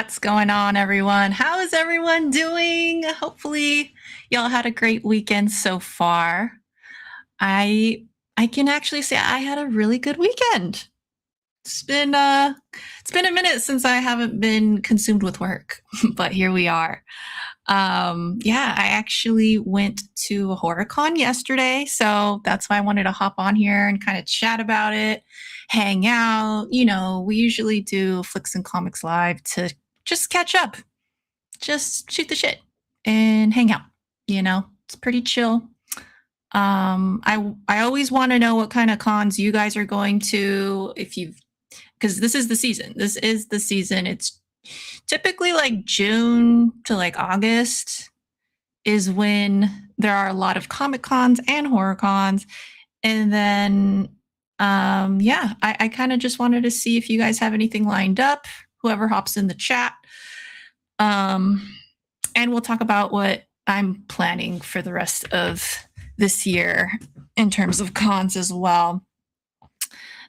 What's going on, everyone? How is everyone doing? Hopefully, y'all had a great weekend so far. I I can actually say I had a really good weekend. It's been it's been a minute since I haven't been consumed with work, but here we are. Yeah, I actually went to a horror con yesterday, so that's why I wanted to hop on here and kind of chat about it, hang out. We usually do Flix and Comix Live to just catch up, just shoot the shit and hang out. It's pretty chill. I always want to know what kind of cons you guys are going to, if you've because this is the season. This is the season. It's typically like June to like August is when there are a lot of comic cons and horror cons. And then, yeah, I kind of just wanted to see if you guys have anything lined up, whoever hops in the chat. And we'll talk about what I'm planning for the rest of this year in terms of cons as well.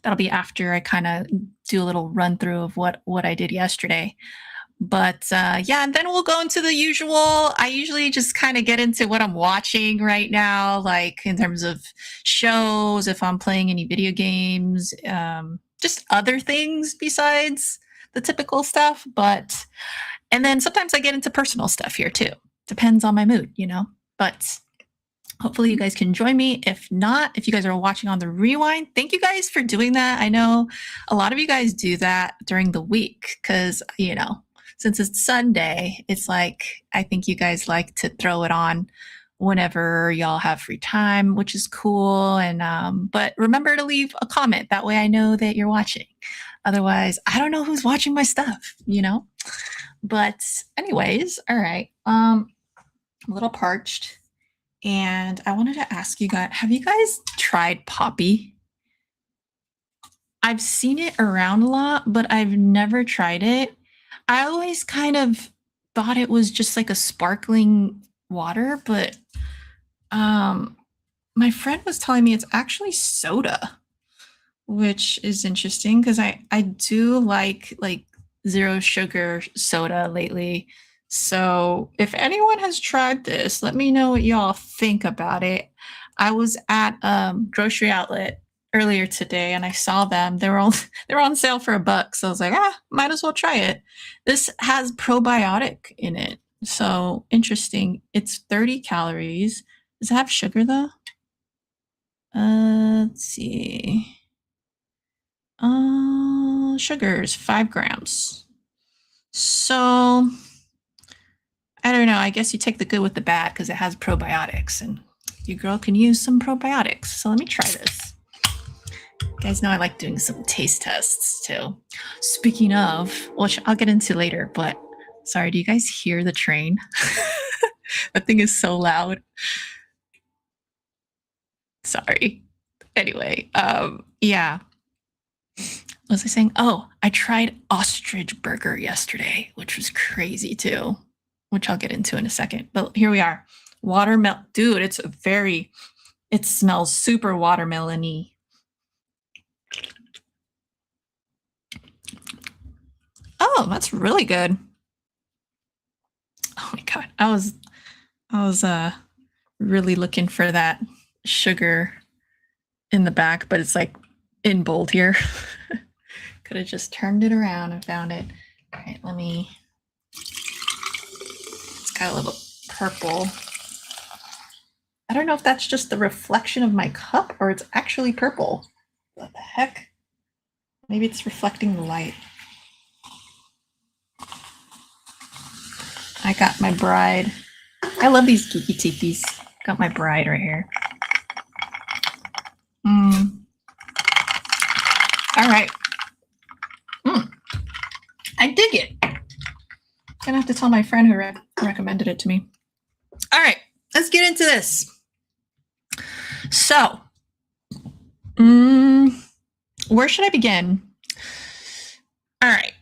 That'll be after I kind of do a little run through of what I did yesterday. But yeah, and then we'll go into the usual. I usually just kind of get into what I'm watching right now, like in terms of shows, if I'm playing any video games, just other things besides the typical stuff. And then sometimes I get into personal stuff here too. Depends on my mood. But hopefully you guys can join me. If not, if you guys are watching on the rewind, thank you guys for doing that. I know a lot of you guys do that during the week because, since it's Sunday, it's like, I think you guys like to throw it on whenever y'all have free time, which is cool. And, but remember to leave a comment. That way I know that you're watching. Otherwise, I don't know who's watching my stuff. But anyways, all right. I'm a little parched. And I wanted to ask you guys, have you guys tried Poppy? I've seen it around a lot, but I've never tried it. I always kind of thought it was just like a sparkling water, but my friend was telling me it's actually soda, which is interesting because I do like zero sugar soda lately. So if anyone has tried this, let me know what y'all think about it. I was at grocery outlet earlier today and I saw them. They were on sale for $1. So I was like, might as well try it. This has probiotic in it. So interesting. It's 30 calories. Does it have sugar though? Let's see. Sugars, 5 grams. So I don't know. I guess you take the good with the bad because it has probiotics and your girl can use some probiotics. So let me try this. You guys know I like doing some taste tests too. Speaking of, which I'll get into later, but sorry, do you guys hear the train? That thing is so loud. Sorry. Anyway, yeah. What was I saying? Oh, I tried ostrich burger yesterday, which was crazy too, which I'll get into in a second. But here we are. Watermelon. Dude, it smells super watermelon-y. Oh, that's really good. Oh my God. I was really looking for that sugar in the back, but it's like in bold here. Could have just turned it around and found it. All right, it's got a little purple. I don't know if that's just the reflection of my cup or it's actually purple. What the heck? Maybe it's reflecting the light. I got my bride. I love these geeky tikis. Got my bride right here. All right. I dig it. Gonna have to tell my friend who recommended it to me. All right, let's get into this. So, where should I begin? All right.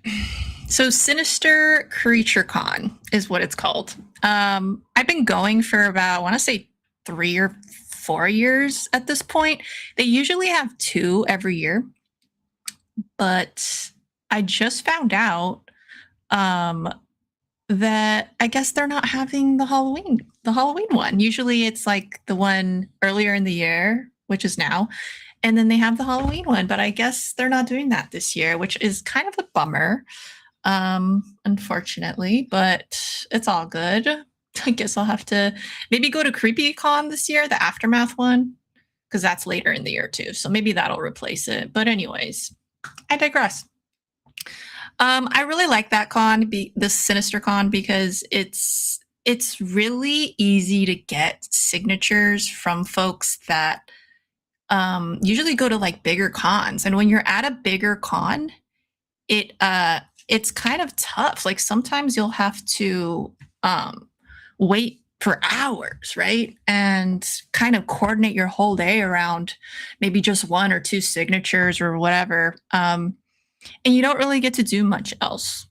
So Sinister Creature Con is what it's called. I've been going for about, I want to say 3 or 4 years at this point. They usually have 2 every year, but I just found out um, that I guess they're not having the Halloween one. Usually it's like the one earlier in the year, which is now, and then they have the Halloween one, but I guess they're not doing that this year, which is kind of a bummer, unfortunately, but it's all good. I guess I'll have to maybe go to Creepy Con this year, the Aftermath one, because that's later in the year too. So maybe that'll replace it. But anyways, I digress. I really like that the Sinister Con, because it's really easy to get signatures from folks that usually go to like bigger cons. And when you're at a bigger con, it's kind of tough. Like sometimes you'll have to wait for hours, right? And kind of coordinate your whole day around maybe just one or two signatures or whatever. And you don't really get to do much else.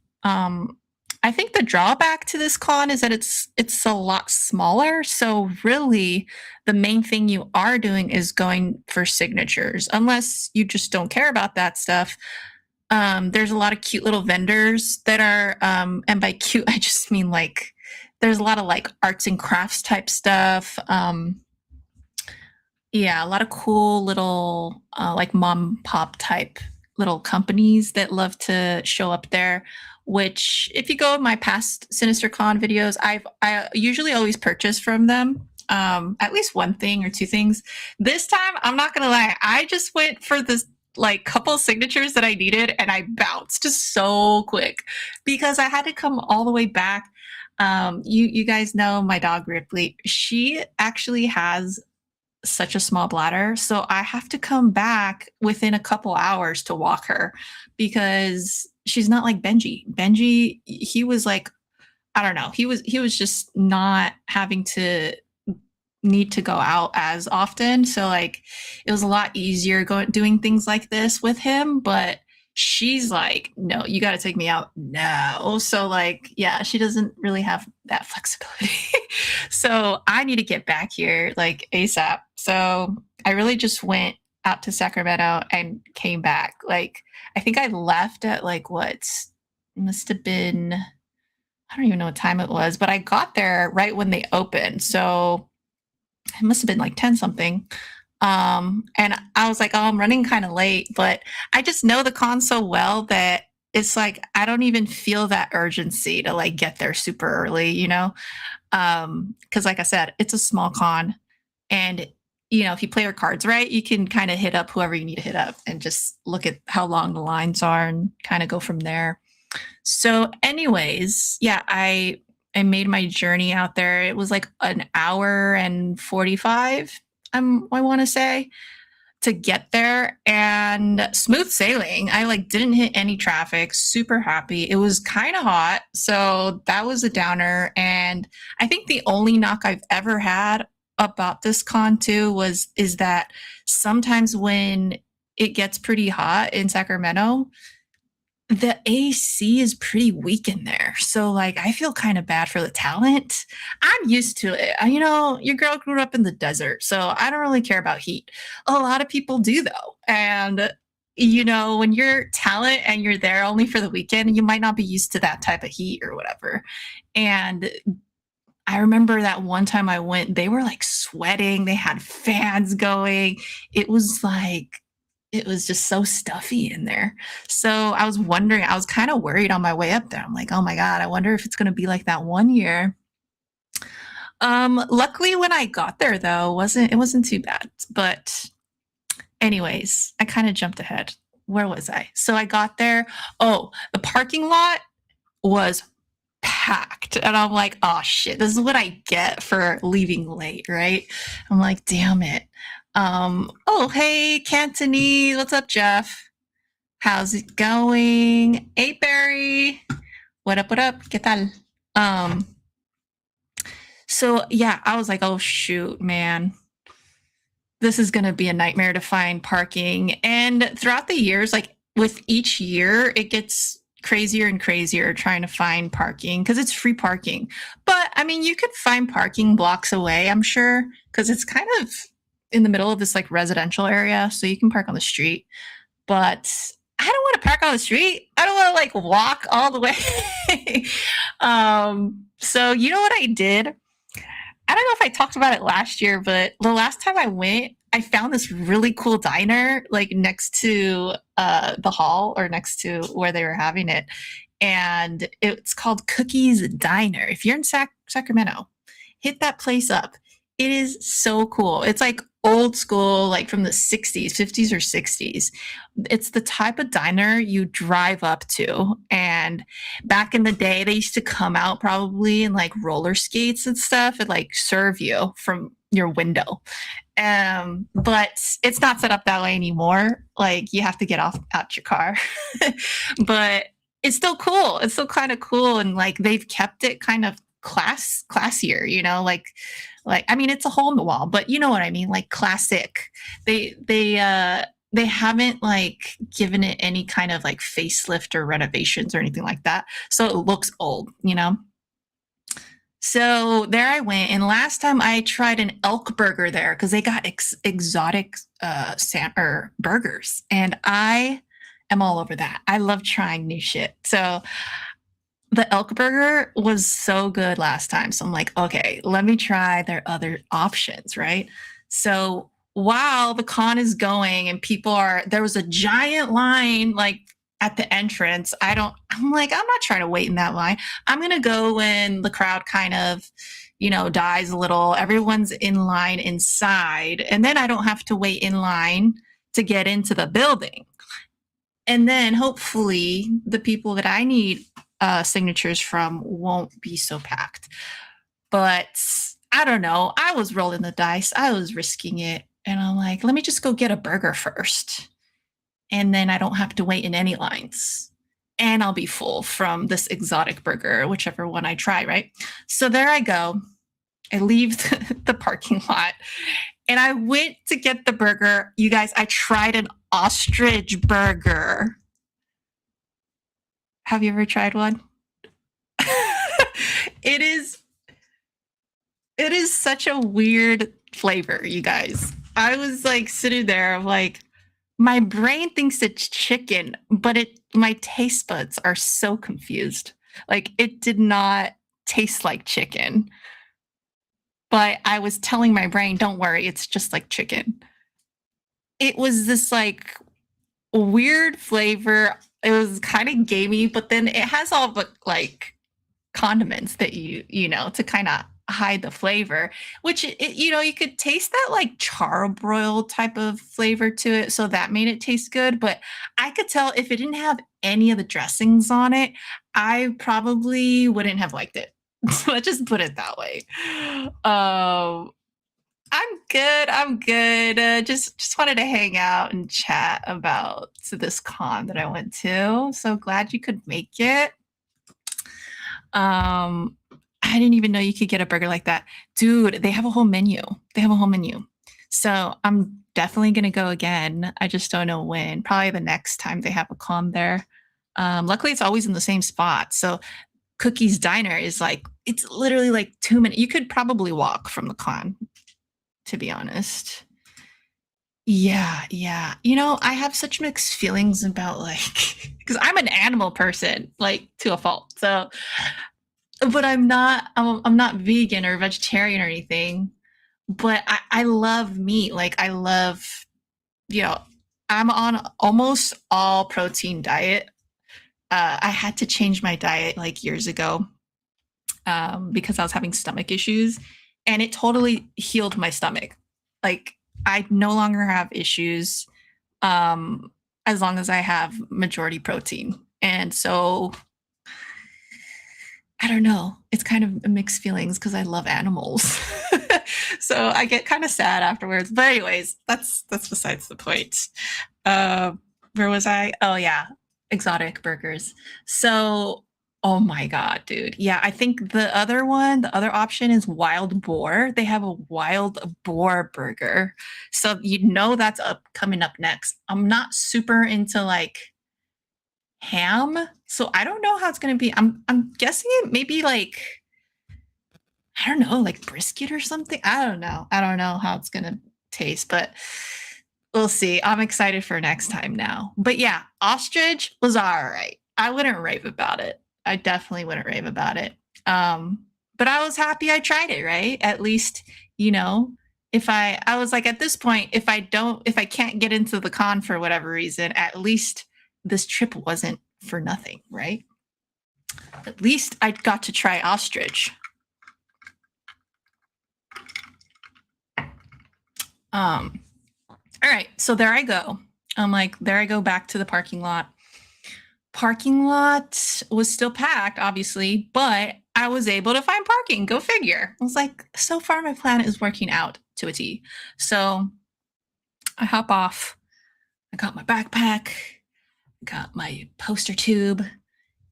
I think the drawback to this con is that it's a lot smaller. So really, the main thing you are doing is going for signatures, unless you just don't care about that stuff. There's a lot of cute little vendors that are, and by cute, I just mean like there's a lot of like arts and crafts type stuff. Yeah, a lot of cool little like mom pop type little companies that love to show up there. Which, if you go in my past Sinister Con videos, I usually always purchase from them at least one thing or two things. This time, I'm not gonna lie, I just went for this like couple signatures that I needed, and I bounced just so quick because I had to come all the way back. You guys know my dog Ripley. She actually has such a small bladder. So I have to come back within a couple hours to walk her because she's not like Benji. Benji, he was like, I don't know, he was just not having to need to go out as often. So like it was a lot easier doing things like this with him, but she's like, no, you got to take me out now. So like, yeah, she doesn't really have that flexibility. So I need to get back here like ASAP. So I really just went out to Sacramento and came back. Like I think I left at like what must have been, I don't even know what time it was, but I got there right when they opened. So it must have been like 10 something. And I was like, oh, I'm running kind of late, but I just know the con so well that it's like I don't even feel that urgency to like get there super early, you know? Because like I said, it's a small con, and you know, if you play your cards right, you can kind of hit up whoever you need to hit up and just look at how long the lines are and kind of go from there. So, anyways, yeah, I made my journey out there. It was like an hour and 45, I want to say, to get there, and smooth sailing. I like didn't hit any traffic, super happy. It was kind of hot, so that was a downer. And I think the only knock I've ever had about this con too is that sometimes when it gets pretty hot in Sacramento, the AC is pretty weak in there. So like I feel kind of bad for the talent. I'm used to it. You know, your girl grew up in the desert, so I don't really care about heat. A lot of people do though. And you know, when you're talent and you're there only for the weekend, you might not be used to that type of heat or whatever. And I remember that one time I went, they were like sweating, they had fans going. It was like it was just so stuffy in there. So I was wondering, I was kind of worried on my way up there. I'm like, oh my God, I wonder if it's going to be like that one year. Luckily when I got there though, it wasn't too bad. But anyways, I kind of jumped ahead. Where was I? So I got there. Oh, the parking lot was packed. And I'm like, oh shit, this is what I get for leaving late, right? I'm like, damn it. Oh, hey, Cantonese. What's up, Jeff? How's it going? Hey, Barry. What up, what up? ¿Qué tal? So yeah, I was like, oh shoot, man. This is gonna be a nightmare to find parking. And throughout the years, like with each year, it gets crazier and crazier trying to find parking because it's free parking. But I mean, you could find parking blocks away, I'm sure, because it's kind of in the middle of this like residential area, so you can park on the street. But I don't want to park on the street. I don't want to like walk all the way. So you know what I did? I don't know if I talked about it last year, but the last time I went, I found this really cool diner like next to the hall or next to where they were having it. And it's called Cookies Diner. If you're in Sacramento, hit that place up. It is so cool. It's like old school, like from the 60s, 50s, or 60s. It's the type of diner you drive up to. And back in the day, they used to come out probably in like roller skates and stuff and like serve you from your window. But it's not set up that way anymore. Like you have to get off out your car. But it's still cool. It's still kind of cool. And like they've kept it kind of classier, like I mean it's a hole in the wall, but you know what I mean, like classic. They haven't like given it any kind of like facelift or renovations or anything like that. So it looks old. So there I went, and last time I tried an elk burger there because they got exotic or burgers, and I am all over that. I love trying new shit. So the elk burger was so good last time. So I'm like, okay, let me try their other options, right? So while the con is going and there was a giant line like at the entrance. I'm like, I'm not trying to wait in that line. I'm going to go when the crowd kind of, dies a little. Everyone's in line inside. And then I don't have to wait in line to get into the building. And then hopefully the people that I need signatures from won't be so packed. But I don't know. I was rolling the dice. I was risking it. And I'm like, let me just go get a burger first. And then I don't have to wait in any lines. And I'll be full from this exotic burger, whichever one I try, right? So there I go. I leave the parking lot and I went to get the burger. You guys, I tried an ostrich burger. Have you ever tried one? it is such a weird flavor, you guys. I was like sitting there, I'm like, my brain thinks it's chicken, but my taste buds are so confused. Like it did not taste like chicken. But I was telling my brain, don't worry, it's just like chicken. It was this like weird flavor. It was kind of gamey, but then it has all the like condiments that to kind of hide the flavor, which you could taste that like charbroil type of flavor to it, so that made it taste good. But I could tell if it didn't have any of the dressings on it, I probably wouldn't have liked it. So let's just put it that way. I'm good. Just wanted to hang out and chat about this con that I went to. So glad you could make it. I didn't even know you could get a burger like that. Dude, they have a whole menu. So I'm definitely going to go again. I just don't know when. Probably the next time they have a con there. Luckily, it's always in the same spot. So Cookie's Diner is like, it's literally like 2 minutes. You could probably walk from the con, to be honest. Yeah. I have such mixed feelings about like, because I'm an animal person, like to a fault. So but I'm not vegan or vegetarian or anything, but I love meat. Like I love, you know, I'm on almost all protein diet. I had to change my diet like years ago because I was having stomach issues, and it totally healed my stomach. Like I no longer have issues as long as I have majority protein. And so I don't know. It's kind of mixed feelings because I love animals. So I get kind of sad afterwards. But anyways, that's besides the point. Uh, where was I? Oh yeah, exotic burgers. So, oh my god, dude. Yeah, I think the other option is wild boar. They have a wild boar burger. So that's coming up next. I'm not super into like ham, so I don't know how it's gonna be. I'm guessing it maybe like I don't know, like brisket or something. I don't know how it's gonna taste, but we'll see. I'm excited for next time now. But yeah, ostrich was all right. I wouldn't rave about it. I definitely wouldn't rave about it. But I was happy I tried it, right? At least, you know, if I was like, at this point, if I can't get into the con for whatever reason, at least this trip wasn't for nothing, right? At least I got to try ostrich. All right, so there I go. I'm like, there I go back to the parking lot. Parking lot was still packed, obviously, but I was able to find parking. Go figure. I was like, so far my plan is working out to a T. So I hop off. I got my backpack, got my poster tube,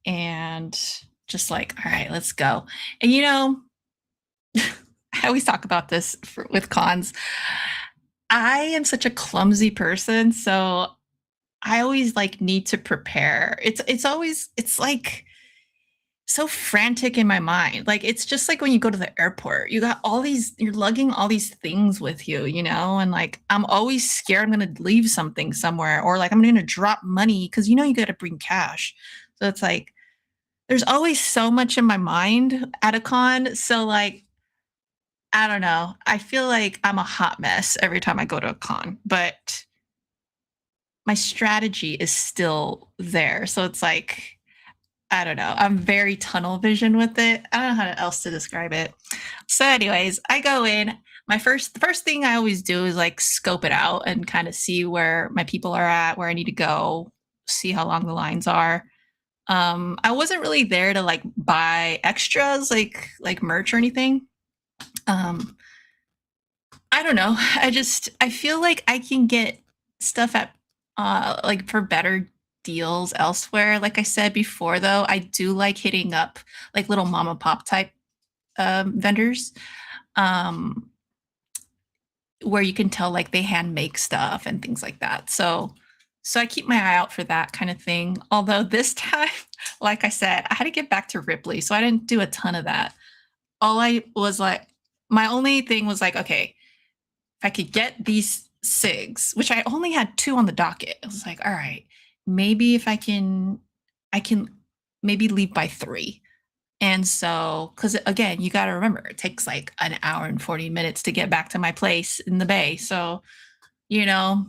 and just like, all right, let's go. And you know, I always talk about this with cons. I am such a clumsy person, so I always like need to prepare. It's like so frantic in my mind. Like it's just like when you go to the airport, you got all these, you're lugging all these things with you, you know, and like I'm always scared I'm gonna leave something somewhere, or like I'm gonna drop money because you know you gotta bring cash. So it's like there's always so much in my mind at a con. So like I don't know. I feel like I'm a hot mess every time I go to a con, but my strategy is still there. So it's like, I don't know. I'm very tunnel vision with it. I don't know how else to describe it. So, anyways, I go in. The first thing I always do is like scope it out and kind of see where my people are at, where I need to go, see how long the lines are. I wasn't really there to like buy extras like merch or anything. Um, I don't know. I feel like I can get stuff at like for better deals elsewhere. Like I said before though, I do like hitting up like little mama pop type vendors. Um where you can tell like they hand make stuff and things like that. So I keep my eye out for that kind of thing. Although this time, like I said, I had to get back to Ripley, so I didn't do a ton of that. All I was like, my only thing was like, okay, if I could get these SIGs, which I only had 2 on the docket, I was like, all right, maybe if I can maybe leave by 3. And so, because again, you got to remember, it takes like an hour and 40 minutes to get back to my place in the Bay. So, you know,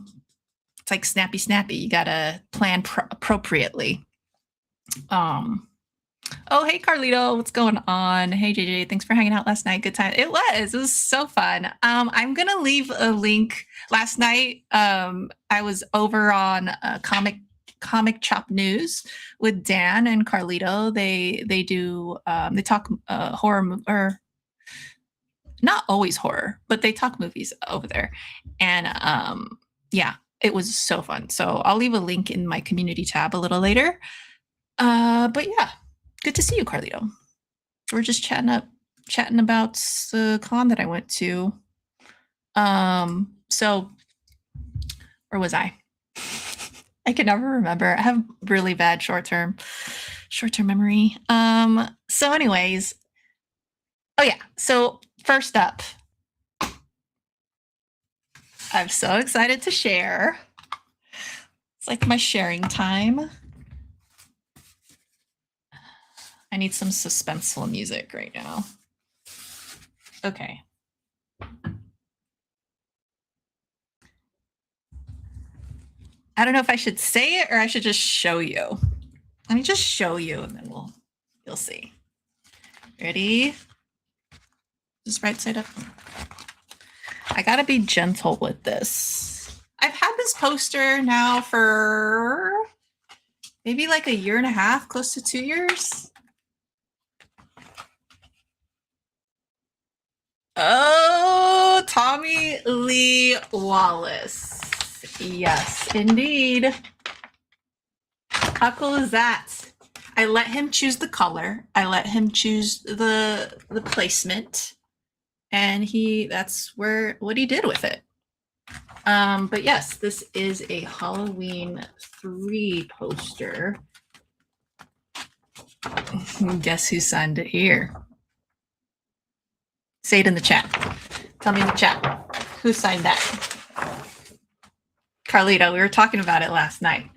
it's like snappy. You got to plan appropriately. Oh, hey, Carlito. What's going on? Hey, JJ. Thanks for hanging out last night. Good time. It was so fun. I'm going to leave a link. Last night, I was over on Comic Chop News with Dan and Carlito. They do, they talk horror, or not always horror, but they talk movies over there. And yeah, it was so fun. So I'll leave a link in my community tab a little later. But yeah, good to see you, Carlito. We're just chatting about the con that I went to. So where was I? I can never remember. I have really bad short-term memory. So anyways, oh yeah. So first up, I'm so excited to share. It's like my sharing time. I need some suspenseful music right now. Okay. I don't know if I should say it or I should just show you. Let me just show you and then you'll see. Ready? Just right side up. I gotta be gentle with this. I've had this poster now for maybe like a year and a half, close to 2 years. Oh, Tommy Lee Wallace. Yes, indeed. How cool is that? I let him choose the color. I let him choose the placement. And that's what he did with it. But yes, this is a Halloween 3 poster. Guess who signed it here? Say it in the chat. Tell me in the chat. Who signed that? Carlito, we were talking about it last night.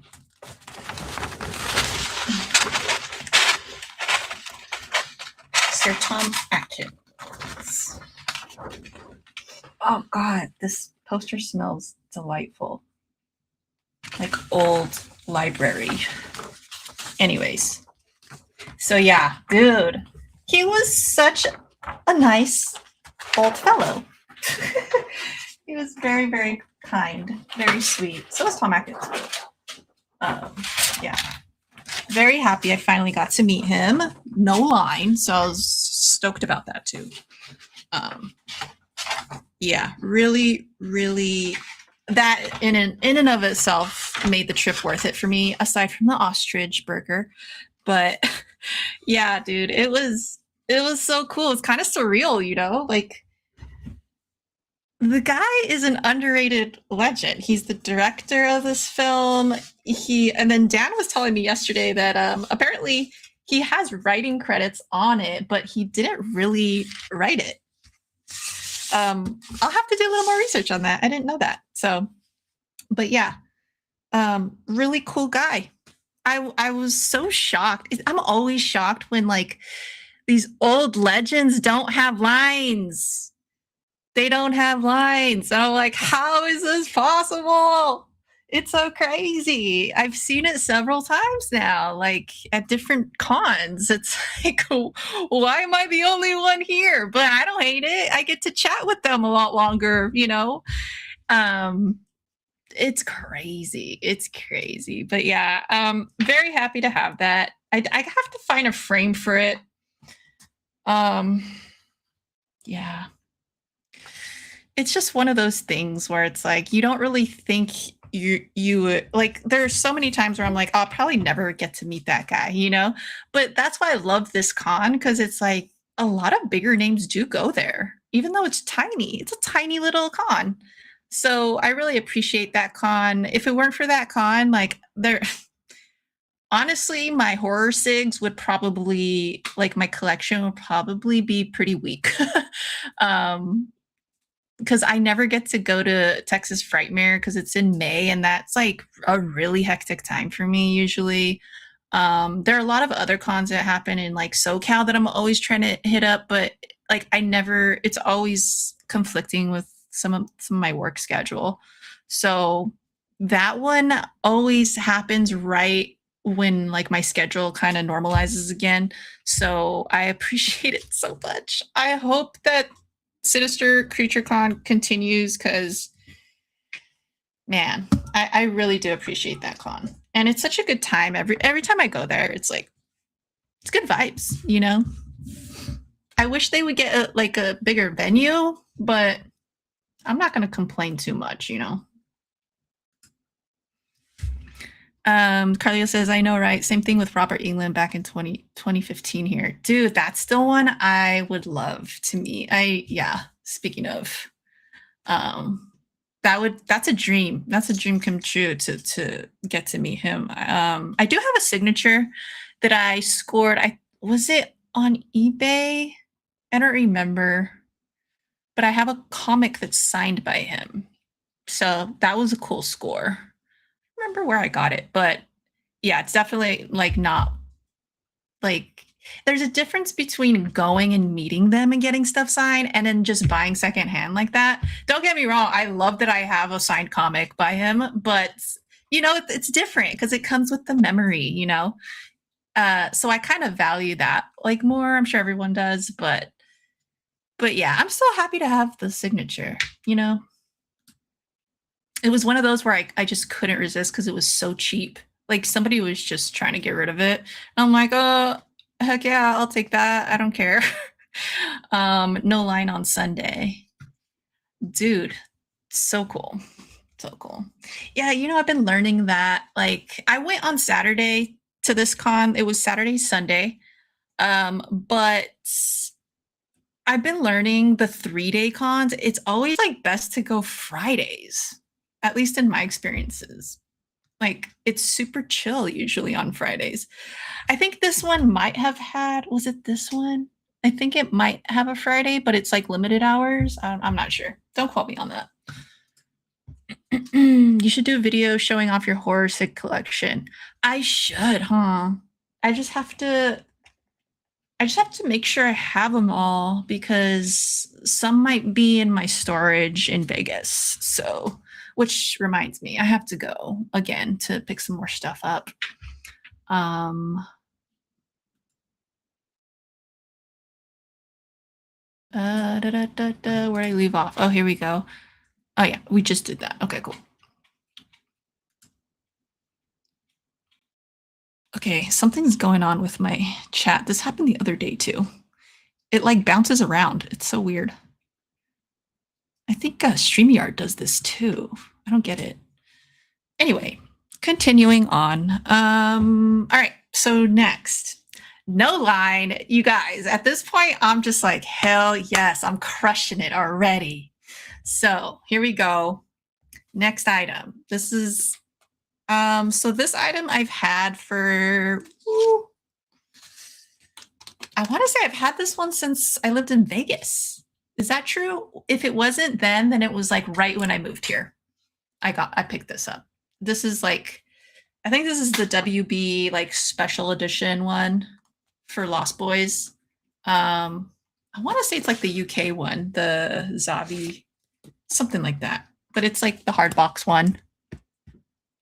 Sir Tom Atkins. Oh God, this poster smells delightful. Like old library. Anyways. So yeah, dude, he was such a nice old fellow. He was very, very kind, very sweet. So was Tom Atkins. Yeah. Very happy I finally got to meet him. No line, so I was stoked about that too. Yeah, really, really, that in and of itself made the trip worth it for me, aside from the ostrich burger. But yeah, dude, it was so cool. It's kind of surreal, you know? Like, the guy is an underrated legend. He's the director of this film. And then Dan was telling me yesterday that apparently he has writing credits on it, but he didn't really write it. I'll have to do a little more research on that. I didn't know that. So, but yeah, really cool guy. I was so shocked. I'm always shocked when like these old legends don't have lines. They don't have lines. And I'm like, how is this possible? It's so crazy. I've seen it several times now, like at different cons. It's like, why am I the only one here? But I don't hate it. I get to chat with them a lot longer, you know? It's crazy. It's crazy. But yeah, very happy to have that. I have to find a frame for it. Yeah. It's just one of those things where it's like you don't really think you like there's so many times where I'm like, I'll probably never get to meet that guy, you know? But that's why I love this con, because it's like a lot of bigger names do go there, even though it's tiny. It's a tiny little con. So I really appreciate that con. If it weren't for that con, like there honestly, my horror sigs would probably like my collection would probably be pretty weak. Because I never get to go to Texas Frightmare because it's in May, and that's like a really hectic time for me usually. There are a lot of other cons that happen in like SoCal that I'm always trying to hit up, but like I never, it's always conflicting with some of my work schedule. So that one always happens right when like my schedule kind of normalizes again. So I appreciate it so much. I hope that Sinister Creature Con continues because, man, I really do appreciate that con, and it's such a good time. Every time I go there, it's like it's good vibes, you know. I wish they would get like a bigger venue, but I'm not going to complain too much, you know. Carlio says, I know, right? Same thing with Robert England back in 2015 here. Dude, that's still one I would love to meet. Yeah, speaking of, that's a dream. That's a dream come true to get to meet him. I do have a signature that I scored. Was it on eBay? I don't remember, but I have a comic that's signed by him. So that was a cool score. Remember where I got it, but yeah, it's definitely like not like there's a difference between going and meeting them and getting stuff signed and then just buying secondhand like that. Don't get me wrong, I love that I have a signed comic by him, but you know, it's different because it comes with the memory, you know. So I kind of value that like more. I'm sure everyone does, but yeah, I'm so happy to have the signature, you know. It was one of those where I just couldn't resist because it was so cheap. Like somebody was just trying to get rid of it. And I'm like, oh, heck yeah, I'll take that. I don't care. No line on Sunday. Dude, so cool. So cool. Yeah, you know, I've been learning that. Like I went on Saturday to this con. It was Saturday, Sunday. But I've been learning the 3-day cons. It's always like best to go Fridays, at least in my experiences. Like it's super chill usually on Fridays. I think this one might have had, was it this one? I think it might have a Friday, but it's like limited hours. I'm not sure. Don't quote me on that. You should do a video showing off your horror sig collection. I should, huh? I just have to make sure I have them all because some might be in my storage in Vegas. So, which reminds me, I have to go again to pick some more stuff up. Where'd I leave off? Oh, here we go. Oh yeah, we just did that. Okay, cool. Okay, something's going on with my chat. This happened the other day too. It like bounces around. It's so weird. I think StreamYard does this too. I don't get it. Anyway, continuing on. All right, so next. No line, you guys. At this point, I'm just like, hell yes, I'm crushing it already. So here we go. Next item. This is so this item I've had for I want to say I've had this one since I lived in Vegas. Is that true? If it wasn't then it was like right when I moved here. I picked this up. This is like, I think this is the WB like special edition one for Lost Boys. I want to say it's like the UK one, the Zavi, something like that. But it's like the hard box one.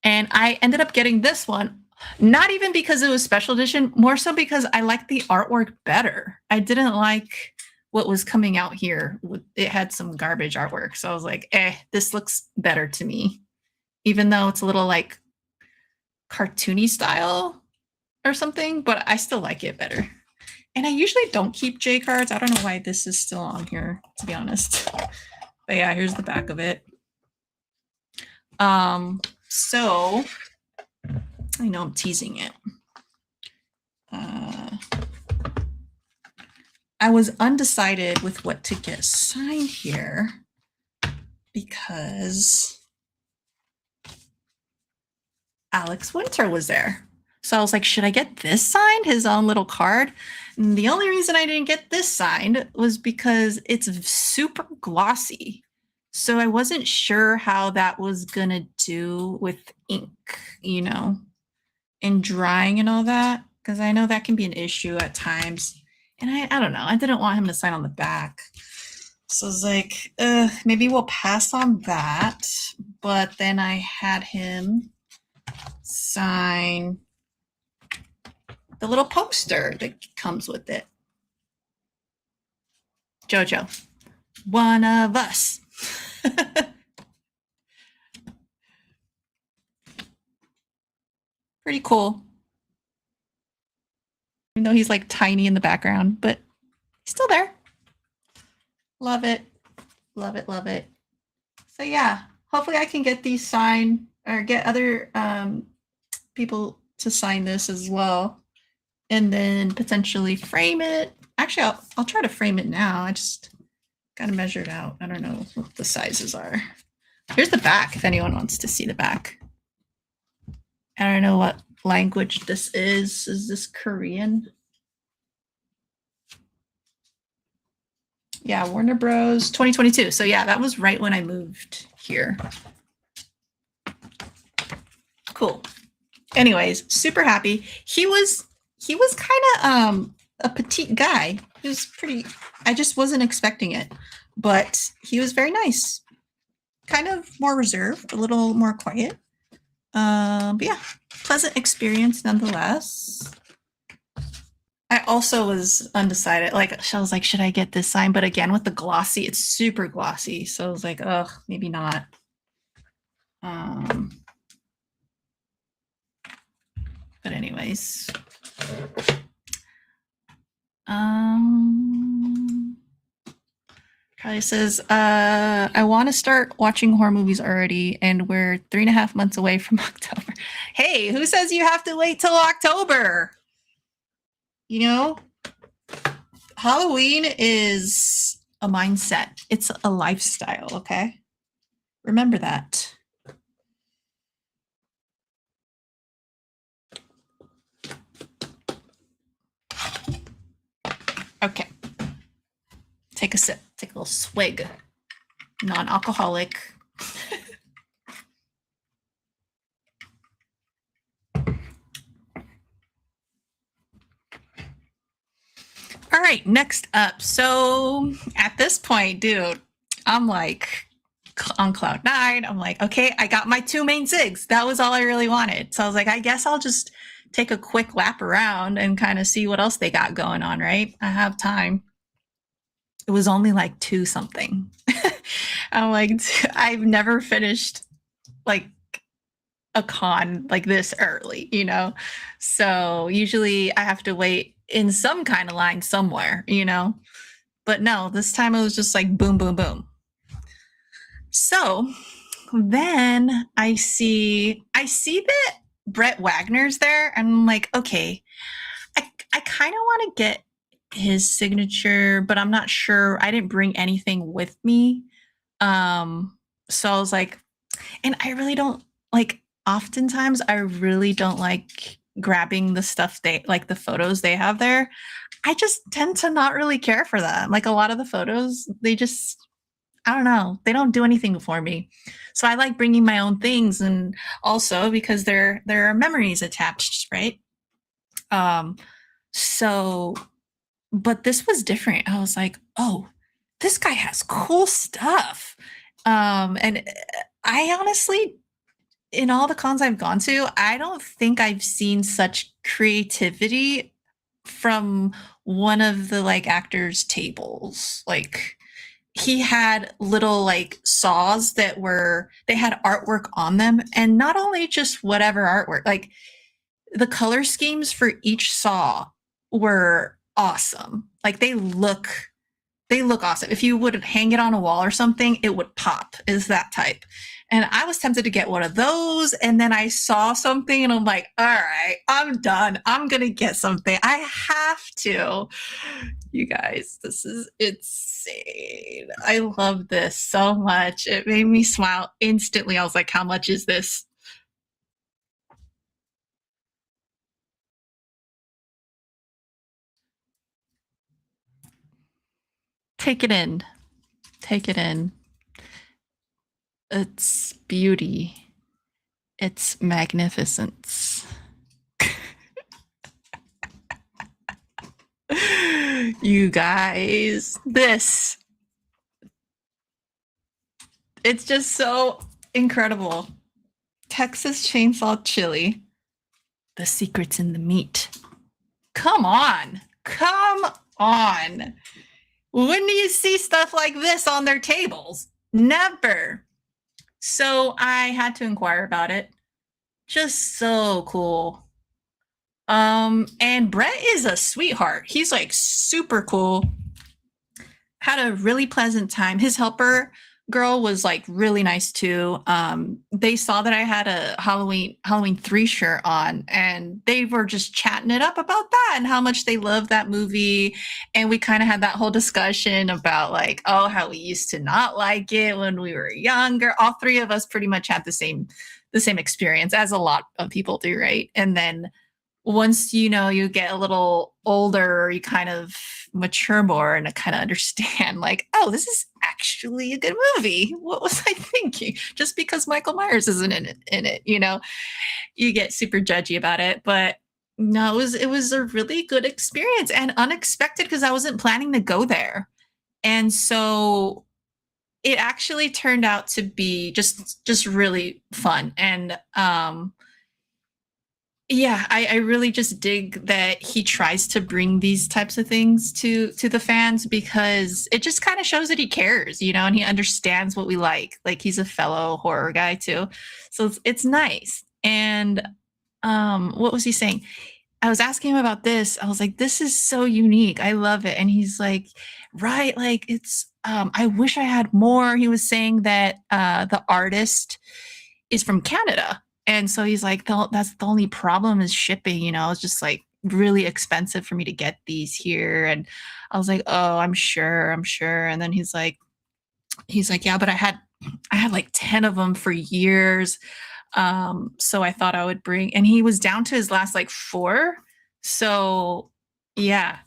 And I ended up getting this one, not even because it was special edition, more so because I liked the artwork better. I didn't like what was coming out here. It had some garbage artwork. So I was like, this looks better to me. Even though it's a little like cartoony style or something, but I still like it better. And I usually don't keep J cards. I don't know why this is still on here, to be honest. But yeah, here's the back of it. So I know I'm teasing it. I was undecided with what to get signed here because Alex Winter was there. So I was like, should I get this signed, his own little card? And the only reason I didn't get this signed was because it's super glossy. So I wasn't sure how that was gonna do with ink, you know, and drying and all that, because I know that can be an issue at times. And I don't know, I didn't want him to sign on the back. So I was like, maybe we'll pass on that. But then I had him sign the little poster that comes with it. Jojo, one of us. Pretty cool. Even though he's like tiny in the background, but he's still there. Love it. Love it. Love it. So yeah, hopefully I can get these signed or get other people to sign this as well. And then potentially frame it. Actually, I'll try to frame it now. I just got to measure it out. I don't know what the sizes are. Here's the back if anyone wants to see the back. I don't know what language this is. Is this Korean? Yeah, Warner Bros. 2022. So yeah, that was right when I moved here. Cool. Anyways, super happy. He was kind of a petite guy. He was pretty, I just wasn't expecting it, but he was very nice. Kind of more reserved, a little more quiet. But yeah, pleasant experience nonetheless. I also was undecided. Like, I was like, should I get this sign? But again, with the glossy, it's super glossy. So I was like, oh, maybe not. But anyways. Charlie says, I want to start watching horror movies already, and we're 3.5 months away from October. Hey, who says you have to wait till October? You know, Halloween is a mindset. It's a lifestyle, okay? Remember that. Okay. Take a sip. Take a little swig. Non-alcoholic. right, next up. So at this point, dude, I'm like on cloud nine. I'm like, okay, I got my two main zigs. That was all I really wanted. So I was like, I guess I'll just take a quick lap around and kind of see what else they got going on, right? I have time. It was only like two something. I'm like, I've never finished like a con like this early, you know? So usually I have to wait in some kind of line somewhere, you know? But no, this time it was just like boom, boom, boom. So then I see that Brett Wagner's there, and I'm like, okay, I kind of want to get his signature, but I'm not sure. I didn't bring anything with me. So I was like, and I really don't like, oftentimes I really don't like grabbing the stuff they like, the photos they have there. I just tend to not really care for them. Like a lot of the photos, they just, I don't know, they don't do anything for me. So I like bringing my own things, and also because there are memories attached, right? Um, so but this was different. I was like, oh, this guy has cool stuff. And I honestly, in all the cons I've gone to, I don't think I've seen such creativity from one of the like actors' tables. Like he had little like saws that were, they had artwork on them, and not only just whatever artwork, like the color schemes for each saw were awesome. Like they look awesome. If you would hang it on a wall or something, it would pop. Is that type. And I was tempted to get one of those, and then I saw something and I'm like, all right, I'm done. I'm going to get something. I have to. You guys, this is insane. I love this so much. It made me smile instantly. I was like, how much is this? Take it in. Take it in. It's beauty. It's magnificence. You guys, this, it's just so incredible. Texas Chainsaw Chili. The secret's in the meat. Come on. Come on. When do you see stuff like this on their tables? Never. So I had to inquire about it. Just so cool. And Brett is a sweetheart. He's like super cool. Had a really pleasant time. His helper girl was like really nice too. They saw that I had a Halloween 3 shirt on, and they were just chatting it up about that and how much they love that movie. And we kind of had that whole discussion about like, oh, how we used to not like it when we were younger. All three of us pretty much had the same experience, as a lot of people do, right? And then once you get a little older, you kind of mature more and kind of understand like, oh, this is actually a good movie. What was I thinking? Just because Michael Myers isn't in it, you get super judgy about it. But no, it was a really good experience and unexpected, because I wasn't planning to go there. And so it actually turned out to be just really fun. And yeah, I really just dig that he tries to bring these types of things to the fans, because it just kind of shows that he cares, and he understands what we like. Like he's a fellow horror guy too. So it's nice. And what was he saying? I was asking him about this. I was like, this is so unique. I love it. And he's like, right, like it's I wish I had more. He was saying that the artist is from Canada. And so he's like, that's the only problem is shipping. It's just like really expensive for me to get these here. And I was like, oh, I'm sure, I'm sure. And then he's like, yeah, but I had like 10 of them for years. So I thought I would bring, and he was down to his last like 4. So yeah,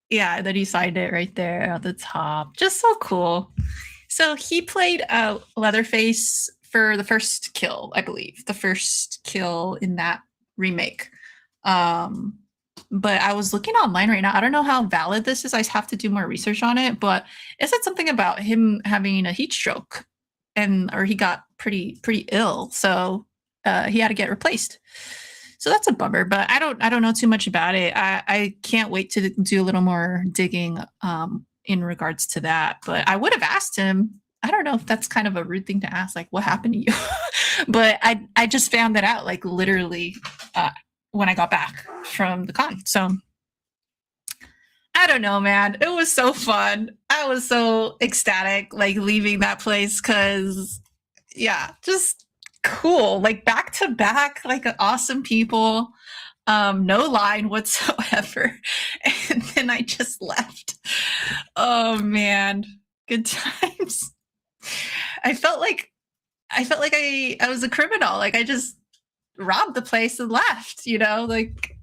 yeah, that he signed it right there at the top. Just so cool. So he played Leatherface for the first kill, I believe, the first kill in that remake. Um, But I was looking online right now. I don't know how valid this is. I have to do more research on it, but it said something about him having a heat stroke, and or he got pretty ill, so he had to get replaced. So that's a bummer. But I don't know too much about it. I can't wait to do a little more digging in regards to that. But I would have asked him. I don't know if that's kind of a rude thing to ask, like what happened to you. But I just found that out like literally when I got back from the con. So I don't know, man. It was so fun. I was so ecstatic, like leaving that place because, yeah, just cool. Like back to back, like awesome people. No line whatsoever. And then I just left. Oh man, good times. I felt like I was a criminal. Like I just robbed the place and left, like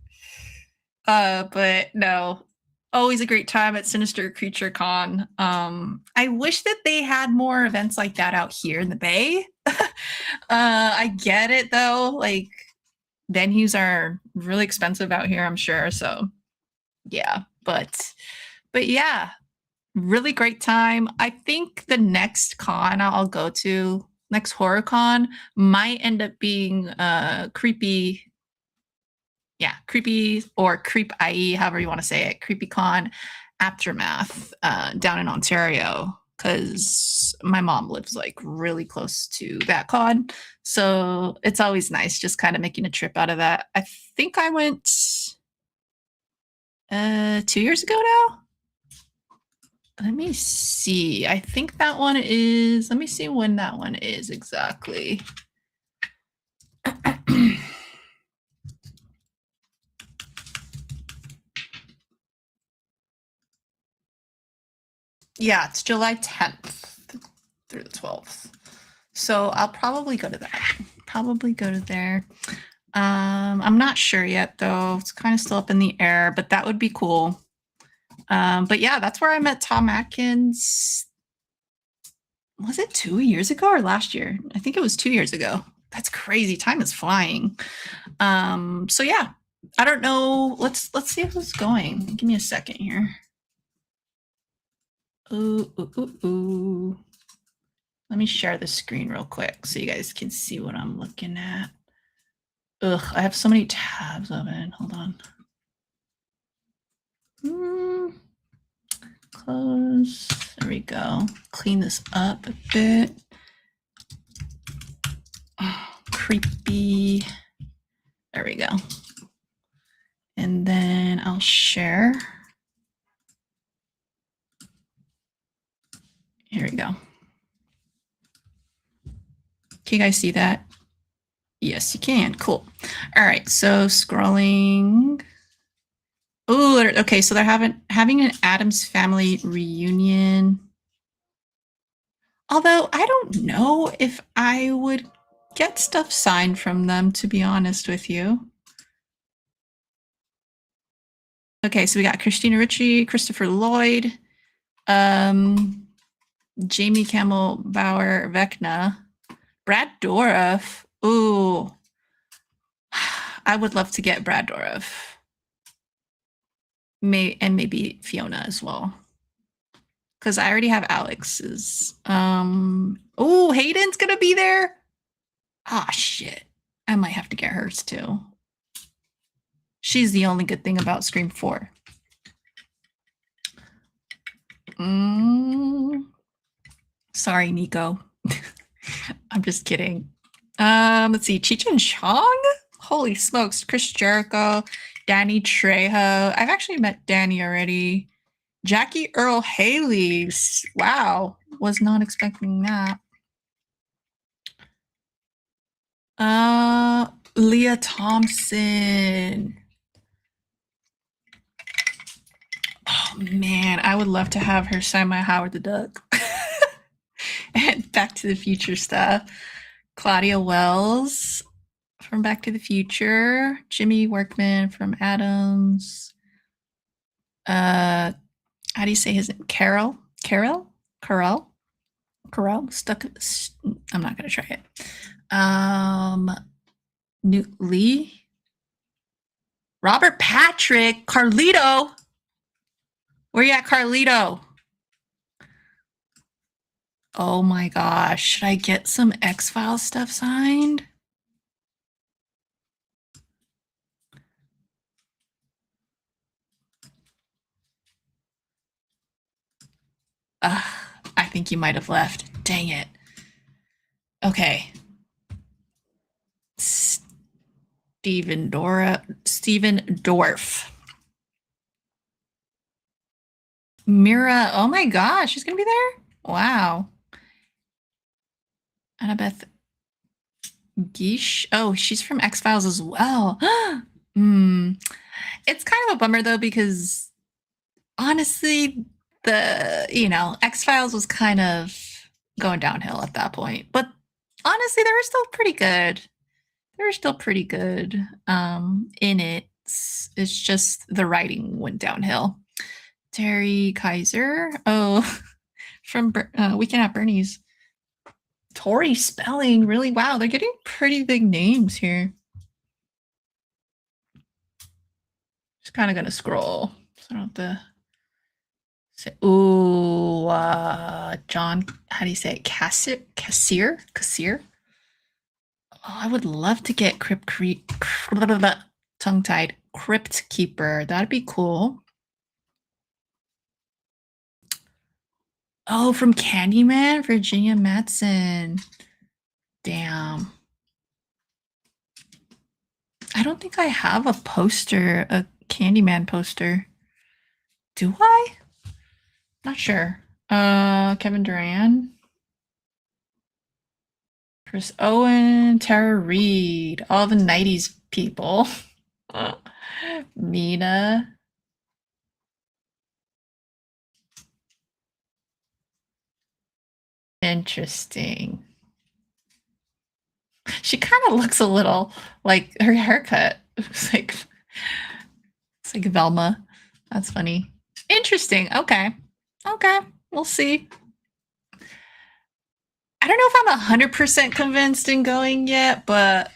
but no. Always a great time at Sinister Creature Con. I wish that they had more events like that out here in the Bay. I get it though. Like venues are really expensive out here, I'm sure. So yeah, but yeah, really great time. I think the next con I'll go to, next horror con, might end up being creepy. Yeah, creepy or creep IE, however you want to say it, creepy con aftermath down in Ontario, because my mom lives like really close to that con. So it's always nice just kind of making a trip out of that. I think I went 2 years ago now. Let me see. I think that one is, let me see when that one is exactly. Yeah, it's July 10th through the 12th. So I'll probably go to that. Probably go to there. I'm not sure yet though. It's kind of still up in the air, but that would be cool. But yeah, that's where I met Tom Atkins. Was it 2 years ago or last year? I think it was 2 years ago. That's crazy. Time is flying. So yeah, I don't know. Let's see who's going. Give me a second here. Ooh. Let me share the screen real quick so you guys can see what I'm looking at. Ugh, I have so many tabs open. Hold on. Close. There we go. Clean this up a bit. Oh, creepy. There we go. And then I'll share. Here we go. Can you guys see that? Yes, you can. Cool. All right. So scrolling. Oh, okay. So they're having an Addams Family reunion. Although I don't know if I would get stuff signed from them, to be honest with you. Okay, so we got Christina Ricci, Christopher Lloyd, Jamie Campbell Bauer Vecna, Brad Dourif. Ooh, I would love to get Brad Dourif. And maybe Fiona as well. Because I already have Alex's. Oh, Hayden's gonna be there. Ah, shit. I might have to get hers too. She's the only good thing about Scream 4. Sorry, Nico. I'm just kidding. Let's see. Cheech and Chong? Holy smokes. Chris Jericho, Danny Trejo. I've actually met Danny already. Jackie Earl Haley. Wow. Was not expecting that. Leah Thompson. Oh man, I would love to have her sign my Howard the Duck. And Back to the Future stuff. Claudia Wells from Back to the Future. Jimmy Workman from Adams. How do you say his name? Carol? Stuck. I'm not gonna try it. Newt Lee. Robert Patrick, Carlito. Where you at, Carlito? Oh my gosh, should I get some X-Files stuff signed? I think you might have left. Dang it. Okay. Steven Dorff. Mira, oh my gosh, she's gonna be there? Wow. Annabeth Gish. Oh, she's from X-Files as well. It's kind of a bummer though, because honestly, X-Files was kind of going downhill at that point. But honestly, they were still pretty good. In it. It's just the writing went downhill. Terry Kaiser. Oh, from Weekend at Bernie's. Tori Spelling. Really? Wow, they're getting pretty big names here. Just kind of going to scroll. So I don't have to say, ooh, John, how do you say it? Cassier? Oh, I would love to get tongue-tied. Crypt Keeper. That'd be cool. Oh, from Candyman, Virginia Madsen. Damn. I don't think I have a poster, a Candyman poster. Do I? Not sure. Kevin Durant. Chris Owen, Tara Reid, all the 90s people. Mina. Interesting. She kind of looks a little like her haircut. It's like Velma. That's funny. Interesting. Okay. We'll see. I don't know if I'm 100% convinced in going yet, but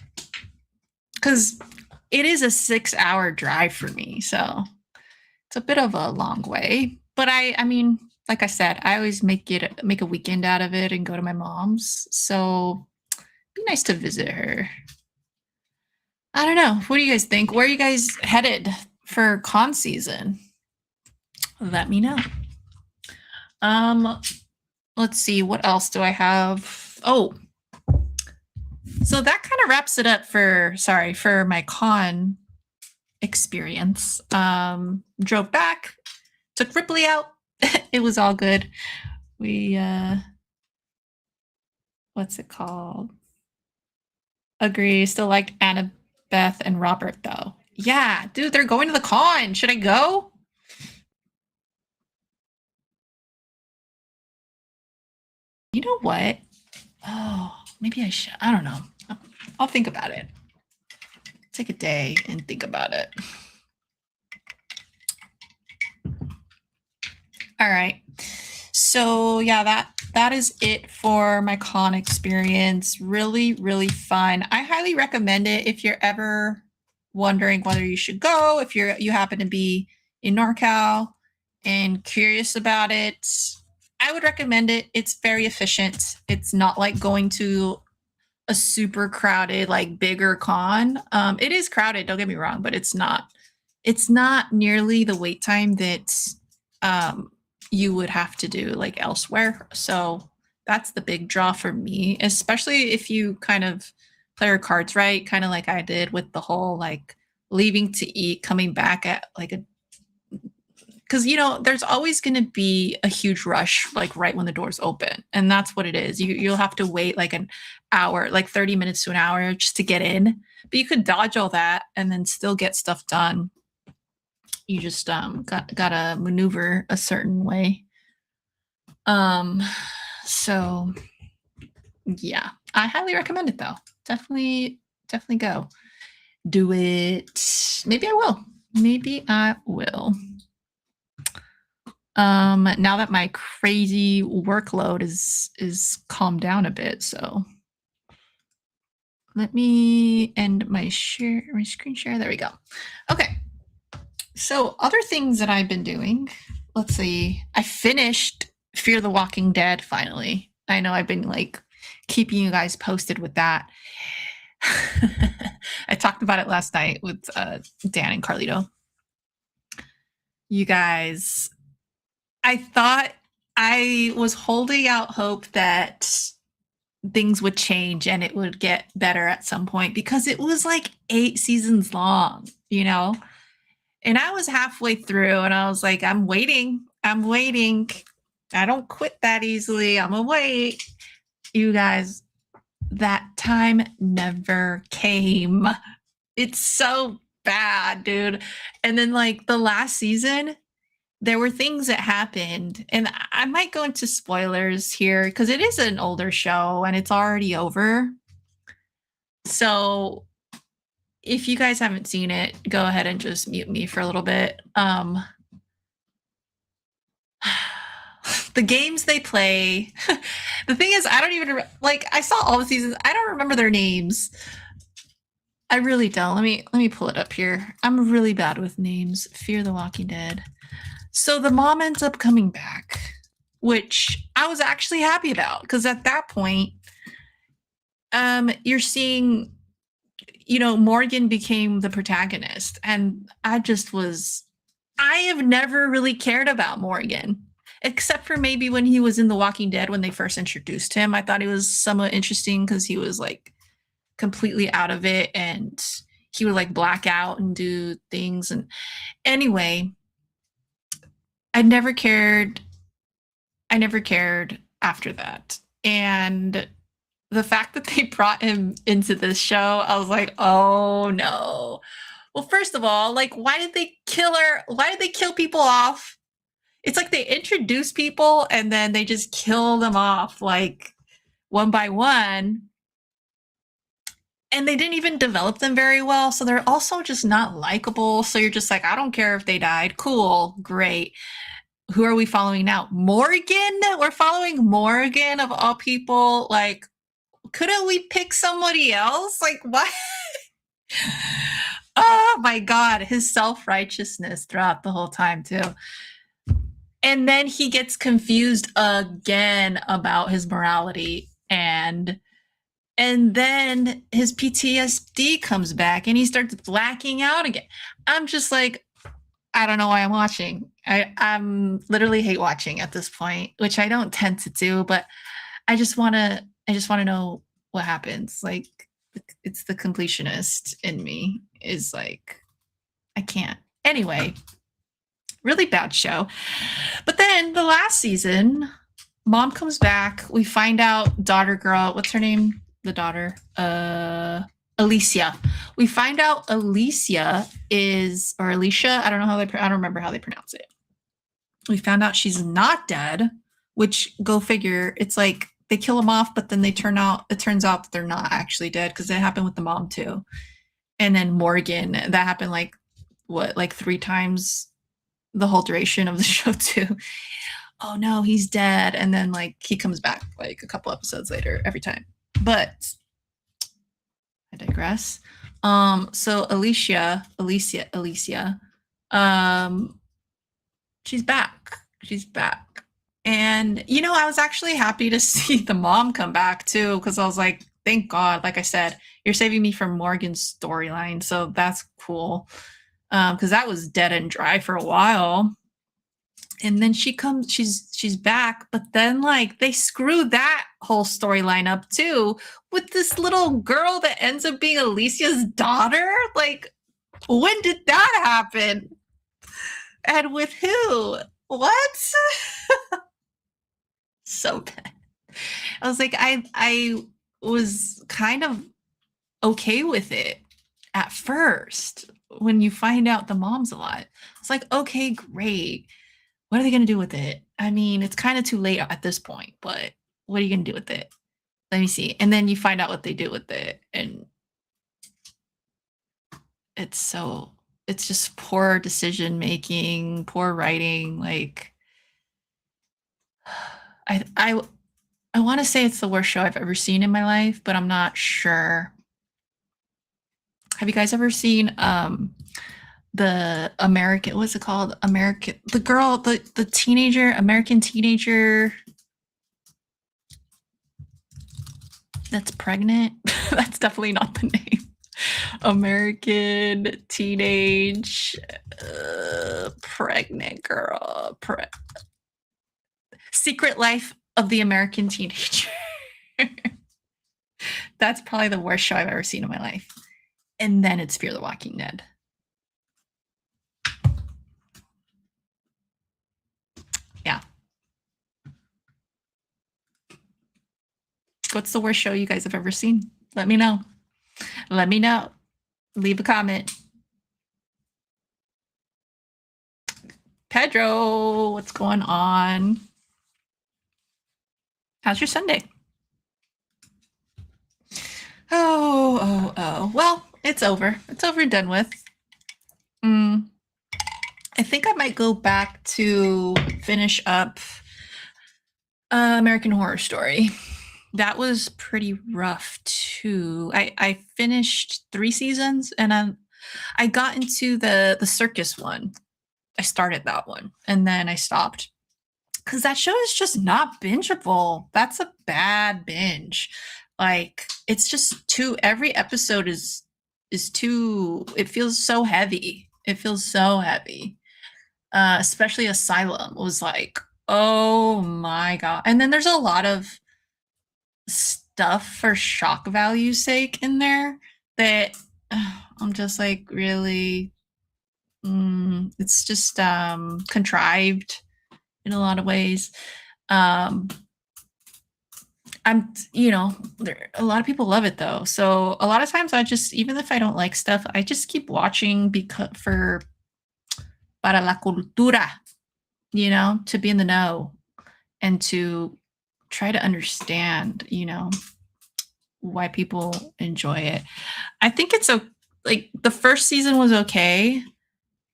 because it is a 6-hour drive for me, so it's a bit of a long way. But I mean, like I said, I always make a weekend out of it and go to my mom's. So it'd be nice to visit her. I don't know. What do you guys think? Where are you guys headed for con season? Let me know. Let's see. What else do I have? Oh, so that kind of wraps it up for my con experience. Drove back, took Ripley out. It was all good. We what's it called? Agree. Still liked Annabeth and Robert though. Yeah, dude, they're going to the con. Should I go? You know what? Oh, maybe I should. I don't know. I'll think about it. Take a day and think about it. All right. So yeah, that is it for my con experience. Really, really fun. I highly recommend it if you're ever wondering whether you should go, if you happen to be in NorCal and curious about it. I would recommend it. It's very efficient. It's not like going to a super crowded, like bigger con. It is crowded, don't get me wrong, but it's not nearly the wait time that you would have to do like elsewhere. So that's the big draw for me, especially if you kind of play your cards right, kind of like I did with the whole like leaving to eat, coming back at like because there's always going to be a huge rush like right when the doors open, and that's what it is. You'll have to wait like an hour, like 30 minutes to an hour just to get in, but you could dodge all that and then still get stuff done. You just gotta maneuver a certain way. So yeah, I highly recommend it though. Definitely go do it. Maybe I will. Now that my crazy workload is calmed down a bit, so let me end my screen share. There we go. Okay, So, other things that I've been doing. Let's see. I finished Fear the Walking Dead finally. I know I've been like keeping you guys posted with that. I talked about it last night with Dan and Carlito. You guys, I thought I was holding out hope that things would change and it would get better at some point because it was like 8 seasons long, you know? And I was halfway through and I was like, I'm waiting. I'm waiting. I don't quit that easily. I'm gonna wait. You guys, that time never came. It's so bad, dude. And then like the last season, there were things that happened, and I might go into spoilers here because it is an older show and it's already over. So if you guys haven't seen it, go ahead and just mute me for a little bit. The games they play. The thing is, I don't even like. I saw all the seasons. I don't remember their names. I really don't. Let me pull it up here. I'm really bad with names. Fear the Walking Dead. So the mom ends up coming back, which I was actually happy about because at that point, you're seeing, Morgan became the protagonist, and I have never really cared about Morgan, except for maybe when he was in The Walking Dead when they first introduced him. I thought he was somewhat interesting because he was like completely out of it and he would like black out and do things. And anyway, I never cared. I never cared after that. And the fact that they brought him into this show, I was like, oh no. Well, first of all, like, why did they kill her? Why did they kill people off? It's like they introduce people and then they just kill them off like one by one. And they didn't even develop them very well. So they're also just not likable. So you're just like, I don't care if they died. Cool, great. Who are we following now? Morgan? We're following Morgan of all people. Like, couldn't we pick somebody else? Like, what? Oh my God, his self righteousness throughout the whole time, too. And then he gets confused again about his morality, and then his PTSD comes back and he starts blacking out again. I'm just like, I don't know why I'm watching. I'm literally hate watching at this point, which I don't tend to do, but I just want to know what happens. Like, it's the completionist in me is like, I can't. Anyway, really bad show. But then the last season, mom comes back. We find out daughter girl, what's her name? The daughter, Alicia. We find out Alicia or Alicia, I don't remember how they pronounce it. We found out she's not dead, which, go figure, it's like they kill them off, but then it turns out that they're not actually dead because it happened with the mom too. And then Morgan, that happened like 3 times the whole duration of the show too. Oh no, he's dead. And then like he comes back like a couple episodes later every time. But I digress. So Alicia, she's back. She's back. And I was actually happy to see the mom come back too, because I was like, thank God, like I said, you're saving me from Morgan's storyline. So that's cool. Because that was dead and dry for a while. And then she's back, but then like they screw that whole storyline up too with this little girl that ends up being Alicia's daughter. Like, when did that happen? And with who? What? So bad. I was like, I was kind of okay with it at first when you find out the mom's alive. It's like, okay, great. What are they going to do with it? I mean, it's kind of too late at this point, but what are you going to do with it? Let me see. And then you find out what they do with it. And it's just poor decision making, poor writing. Like, I want to say it's the worst show I've ever seen in my life, but I'm not sure. Have you guys ever seen the American, what's it called? American, the girl, the teenager, American teenager that's pregnant. That's definitely not the name. American teenage pregnant girl. Secret Life of the American Teenager. That's probably the worst show I've ever seen in my life. And then it's Fear the Walking Dead. Yeah. What's the worst show you guys have ever seen? Let me know. Let me know. Leave a comment. Pedro, what's going on? How's your Sunday? Oh. Well, it's over. It's over and done with. I think I might go back to finish up American Horror Story. That was pretty rough too. I finished 3 seasons and I got into the circus one. I started that one and then I stopped because that show is just not bingeable. That's a bad binge. Like it's just too. Every episode is too. It feels so heavy. It feels so heavy. Especially Asylum was like, oh my god. And then there's a lot of stuff for shock value's sake in there that I'm just like, really, it's just contrived in a lot of ways. I'm, a lot of people love it though. So a lot of times I just, even if I don't like stuff, I just keep watching because para la cultura, to be in the know and to try to understand, why people enjoy it. I think it's like the first season was okay.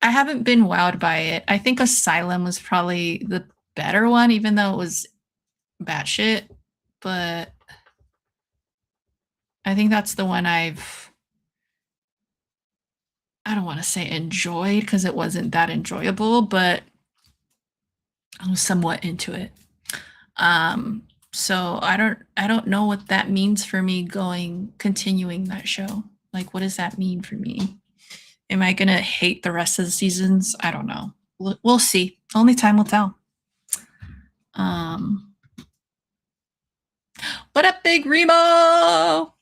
I haven't been wowed by it. I think Asylum was probably the better one, even though it was batshit. But I think that's the one I don't want to say enjoyed because it wasn't that enjoyable, but I was somewhat into it. So I don't know what that means for me continuing that show. Like, what does that mean for me? Am I gonna hate the rest of the seasons? I don't know. We'll see. Only time will tell. What up, Big Remo?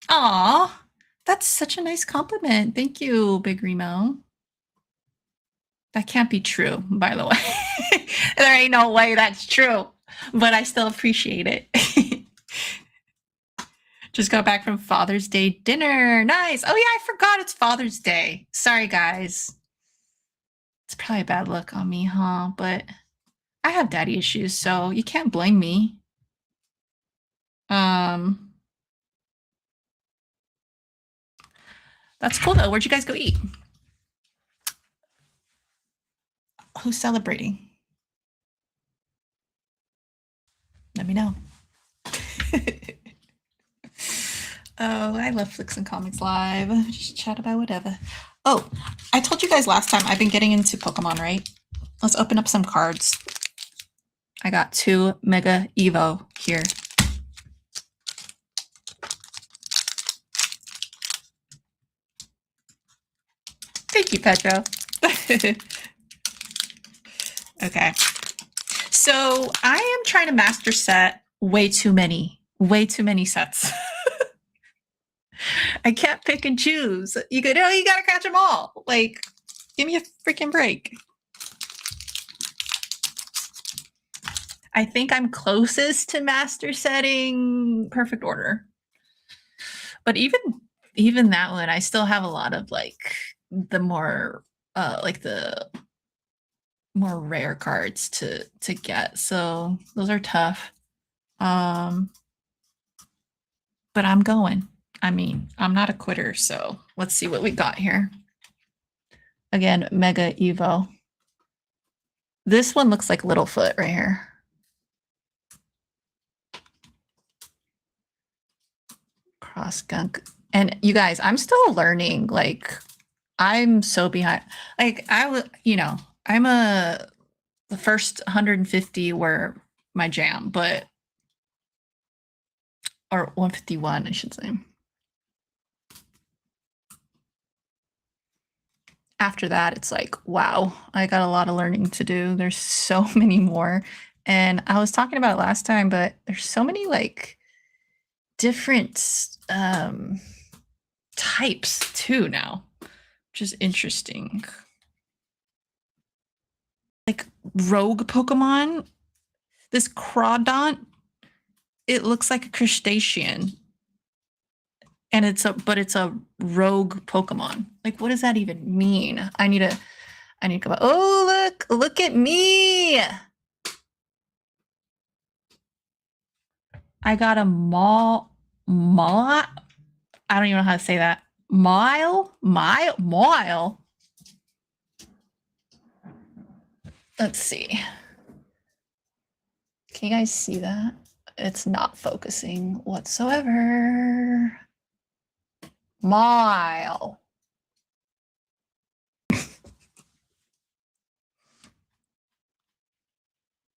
Aw, that's such a nice compliment. Thank you, Big Remo. That can't be true, by the way. There ain't no way that's true, but I still appreciate it. Just got back from Father's Day dinner. Nice. Oh yeah, I forgot it's Father's Day. Sorry, guys. It's probably a bad look on me, huh? But I have daddy issues, so you can't blame me. That's cool though. Where'd you guys go eat? Who's celebrating? Let me know. Oh, I love Flix and Comix Live. Just chat about whatever. Oh, I told you guys last time I've been getting into Pokemon, right? Let's open up some cards. I got 2 Mega Evo here. Thank you, Pedro. Okay. So I am trying to master set way too many sets. I can't pick and choose. You gotta catch them all. Like, give me a freaking break. I think I'm closest to master setting Perfect Order. But even that one, I still have a lot of like the more the more rare cards to get. So those are tough. But I'm going. I mean, I'm not a quitter, so let's see what we got here. Again, Mega Evo. This one looks like Littlefoot right here. Cross Gunk. And you guys, I'm still learning like I'm so behind. Like I was, the first 150 were my jam, but or 151, I should say. After that, it's like, wow, I got a lot of learning to do. There's so many more. And I was talking about it last time, but there's so many like different types too now, which is interesting. Like rogue Pokemon, this Crawdont, it looks like a crustacean. And it's a rogue Pokemon. Like, what does that even mean? I need to go back. Oh, look at me. I got a mall. I don't even know how to say that. Mile. Let's see. Can you guys see that? It's not focusing whatsoever. Mile.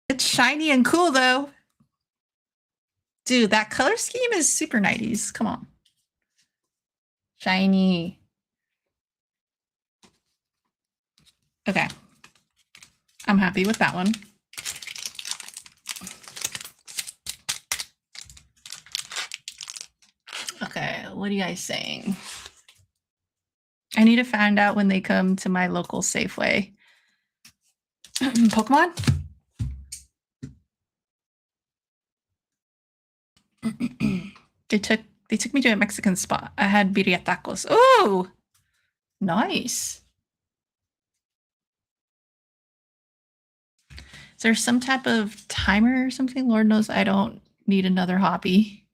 It's shiny and cool though. Dude, that color scheme is super 90s. Come on. Shiny. Okay. I'm happy with that one. Okay, what are you guys saying? I need to find out when they come to my local Safeway. Pokemon? They took me to a Mexican spot. I had birria tacos. Oh, nice. Is there some type of timer or something? Lord knows I don't need another hobby.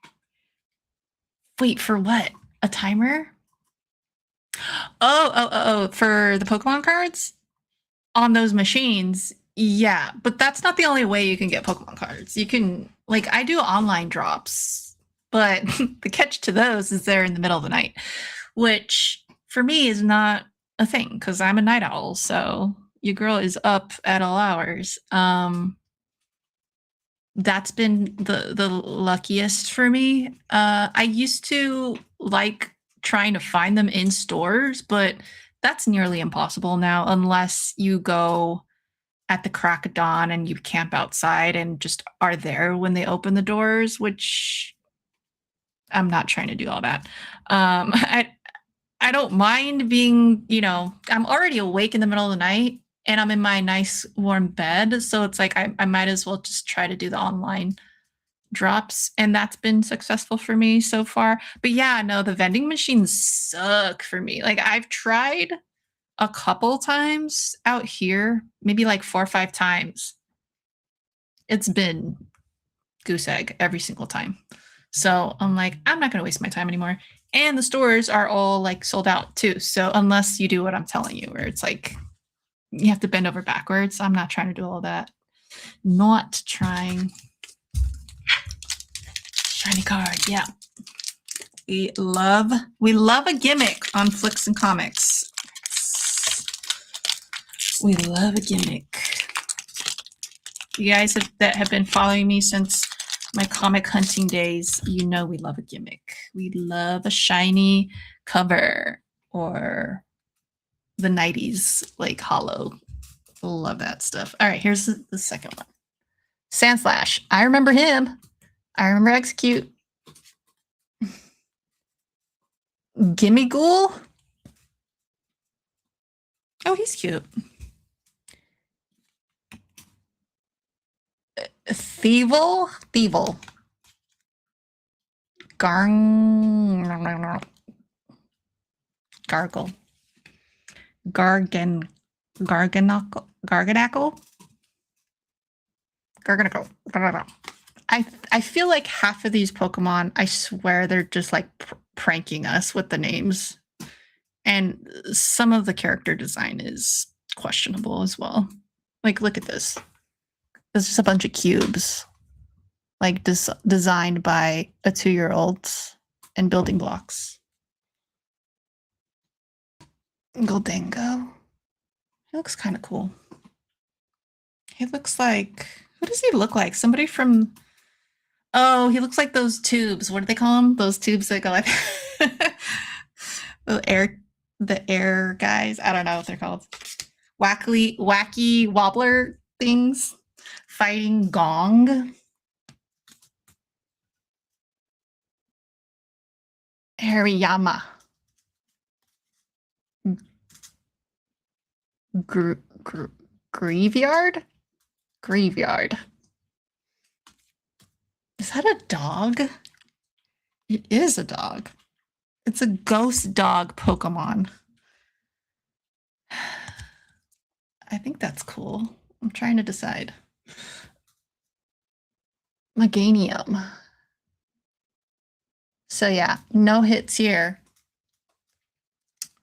Wait, for what? A timer? Oh, for the Pokemon cards? On those machines, yeah, but that's not the only way you can get Pokemon cards. You can, like, I do online drops, but the catch to those is they're in the middle of the night, which for me is not a thing because I'm a night owl. So your girl is up at all hours. That's been the luckiest for me. I used to like trying to find them in stores, but that's nearly impossible now unless you go at the crack of dawn and you camp outside and just are there when they open the doors, which I'm not trying to do all that. I don't mind being, I'm already awake in the middle of the night and I'm in my nice warm bed. So it's like I might as well just try to do the online drops. And that's been successful for me so far. But yeah, no, the vending machines suck for me. Like I've tried a couple times out here, maybe like 4 or 5 times. It's been goose egg every single time. So I'm like, I'm not going to waste my time anymore. And the stores are all like sold out too. So unless you do what I'm telling you, where it's like you have to bend over backwards, I'm not trying to do all that. Not trying. Shiny card, yeah. We love a gimmick on Flix and Comix. We love a gimmick. You guys that have been following me since my comic hunting days, you know we love a gimmick. We love a shiny cover or the 90s like hollow. Love that stuff. All right, here's the second one. Sandslash. I remember him. I remember Execute. Gimme Ghoul. Oh, he's cute. Thievel. Gargle. Garganacle. I feel like half of these Pokemon, I swear they're just like pranking us with the names. And some of the character design is questionable as well. Like, look at this. It's just a bunch of cubes, like designed by a 2-year-old and building blocks. Goldango. He looks kind of cool. He looks like, who does he look like? Somebody from, oh, he looks like those tubes. What do they call them? Those tubes that go like the air guys. I don't know what they're called. Wacky wobbler things. Fighting Gong. Hariyama. Graveyard? Graveyard. Is that a dog? It is a dog. It's a ghost dog Pokemon. I think that's cool. I'm trying to decide. Meganium. So yeah, no hits here.